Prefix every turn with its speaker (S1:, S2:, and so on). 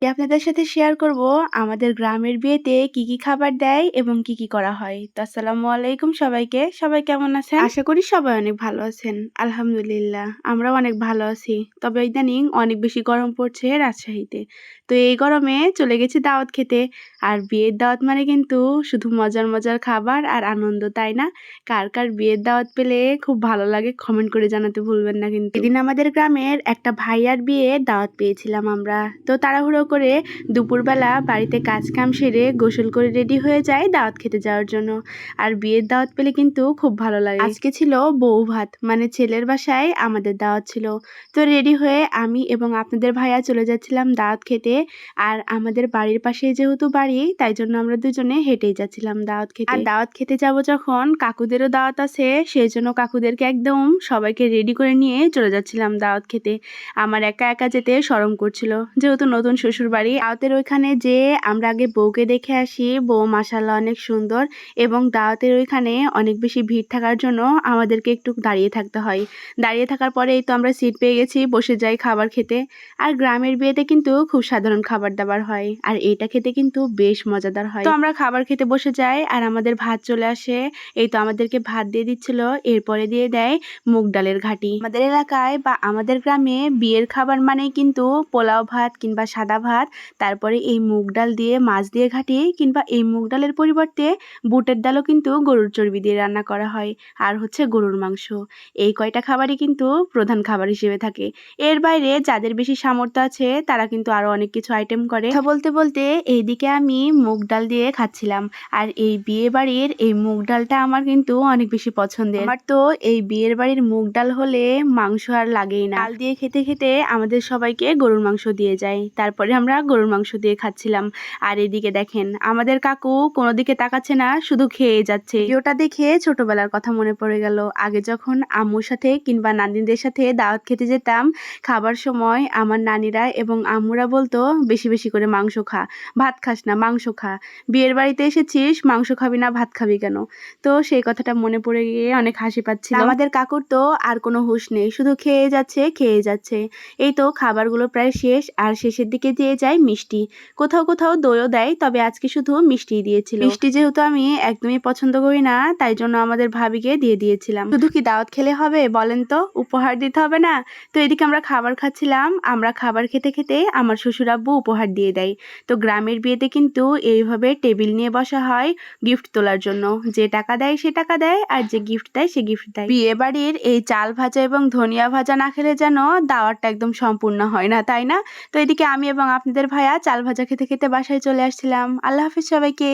S1: আপনাদের সাথে শেয়ার করব আমাদের গ্রামের বিয়েতে কি কি খাবার দেয় এবং কি কি করা হয়। তো আসসালামু আলাইকুম সবাইকে। সবাই কেমন আছেন? আশা করি সবাই অনেক ভালো আছেন। আলহামদুলিল্লাহ আমরাও অনেক ভালো আছি। তবে ইদানিং অনেক বেশি গরম পড়ছে রাজশাহীতে। তো এই গরমে চলে গেছি দাওয়াত খেতে। আর বিয়ের দাওয়াত মানে কিন্তু শুধু মজার মজার খাবার আর আনন্দ, তাই না? কার কার বিয়ের দাওয়াত পেলে খুব ভালো লাগে কমেন্ট করে জানাতে ভুলবেন না কিন্তু। এদিন আমাদের গ্রামের একটা ভাইয়ার বিয়ে দাওয়াত পেয়েছিলাম আমরা। তো তাড়াহুড়ো করে দুপুরবেলা বাড়িতে কাজকাম সেরে গোসল করে রেডি হয়ে যায় দাওয়াত খেতে যাওয়ার জন্য। আর বিয়ের দাওয়াত পেলে কিন্তু খুব ভালো লাগে। আজকে ছিল বউ ভাত, মানে ছেলের বাসায় আমাদের দাওয়াত ছিল। তো রেডি হয়ে আমি এবং আপনাদের ভাইয়া চলে যাচ্ছিলাম দাওয়াত খেতে। আর আমাদের বাড়ির পাশে যেহেতু বাড়ি, তাই জন্য আমরা দুজনে হেঁটেই যাচ্ছিলাম দাওয়াত খেতে। আর দাওয়াত খেতে যাব যখন কাকুদেরও দাওয়াত আছে, সেই জন্য কাকুদেরকে একদম সবাইকে রেডি করে নিয়ে চলে যাচ্ছিলাম দাওয়াত খেতে। আমার একা একা যেতে শরম করছিল, যেহেতু নতুন শ্বশুর বাড়ি। দাওয়াতের ওইখানে যে আমরা আগে বউকে দেখে আসি, বউ মাশাআল্লাহ অনেক সুন্দর, এবং দাওয়াতের ওইখানে অনেক বেশি ভিড় থাকার জন্য আমাদেরকে একটু দাঁড়িয়ে থাকতে হয়। দাঁড়িয়ে থাকার পরে এই তো আমরা সিট পেয়ে গেছি, বসে যাই খাবার খেতে। আর গ্রামের বিয়েতে কিন্তু খুব সাধারণ খাবার দাবার হয়, আর এইটা খেতে কিন্তু বেশ মজাদার হয়। তো আমরা খাবার খেতে বসে যাই আর আমাদের ভাত চলে আসে। এই তো আমাদেরকে ভাত দিয়ে দিচ্ছিল, এরপরে দিয়ে দেয় মুগ ডালের ঘাটি। আমাদের এলাকায় বা আমাদের গ্রামে বিয়ের খাবার মানেই কিন্তু পোলাও ভাত কিংবা সাদা ভাত, তারপরে এই মুগ ডাল দিয়ে মাছ দিয়ে ঘাটি, কিংবা এই মুগ ডালের পরিবর্তে বুটের ডালও কিন্তু গরুর চর্বি দিয়ে রান্না করা হয়, আর হচ্ছে গরুর মাংস। এই কয়টা খাবারই কিন্তু প্রধান খাবার হিসেবে থাকে। এর বাইরে যাদের বেশি সামর্থ্য আছে তারা কিন্তু আরো অনেক কিছু আইটেম করে। কথা বলতে বলতে এইদিকে আমি মুগ ডাল দিয়ে খাচ্ছিলাম। আর এই বিয়ে বাড়ির এই মুগ ডালটা আমার কিন্তু অনেক বেশি পছন্দের। আমার তো এই বিয়ের বাড়ির মুগ ডাল হলে মাংস আর লাগেই না। ডাল দিয়ে খেতে খেতে আমাদের সবাইকে গরুর মাংস দিয়ে যায়, তারপরে আমরা গরুর মাংস দিয়ে খাচ্ছিলাম। আর এদিকে দেখেন আমাদের কাকু কোনো দিকে তাকাচ্ছে না, শুধু খেয়ে যাচ্ছে। ভিডিওটা দেখে ছোটবেলার কথা মনে পড়ে গেল। আগে যখন আম্মুর সাথে কিংবা নানিদের সাথে দাওয়াত খেতে যেতাম, খাবার সময় আমার নানিরা এবং আম্মুরা বলতো বেশি বেশি করে মাংস খা, ভাত খাস না, মাংস খা। বিয়ের বাড়িতে এসেছিস, মাংস খাবি না, ভাত খাবি কেন? তো সেই কথাটা মনে পড়ে গিয়ে অনেক হাসি পাচ্ছিল। আমাদের কাকুর তো আর কোনো হুঁশ নেই, শুধু খেয়ে যাচ্ছে খেয়ে যাচ্ছে। এই তো খাবারগুলো প্রায় শেষ, আর শেষের দিকে দিয়ে যায় মিষ্টি। কোথাও কোথাও দইও দেয়, তবে আজকে শুধু মিষ্টিই দিয়েছিল। মিষ্টি যেহেতু আমি একদমই পছন্দ করি না, তাই জন্য আমাদের ভাবিকে দিয়ে দিয়েছিলাম। শুধু কি দাওয়াত খেলে হবে বলেন তো, উপহার দিতে হবে না? তো এদিকে আমরা খাবার খাচ্ছিলাম। আমরা খাবার খেতে খেতে আমার শ্বশুর আব্বু উপহার দিয়ে দেয়। তো গ্রামের বিয়েতে কিন্তু এইভাবে টেবিল নিয়ে বসা হয় গিফট তোলার জন্য। যে টাকা দেয় সে টাকা দেয়, আর যে গিফট দেয় সে গিফট দেয়। বিয়ে বাড়ির এই চাল ভাজা এবং ধনিয়া ভাজা না খেলে যেন দাওয়াতটা একদম সম্পূর্ণ হয় না, তাই না? তো এদিকে আমি এবং আপনাদের ভাইয়া চাল ভাজা খেতে খেতে বাসায় চলে আসছিলাম। আল্লাহ হাফিজ সবাইকে।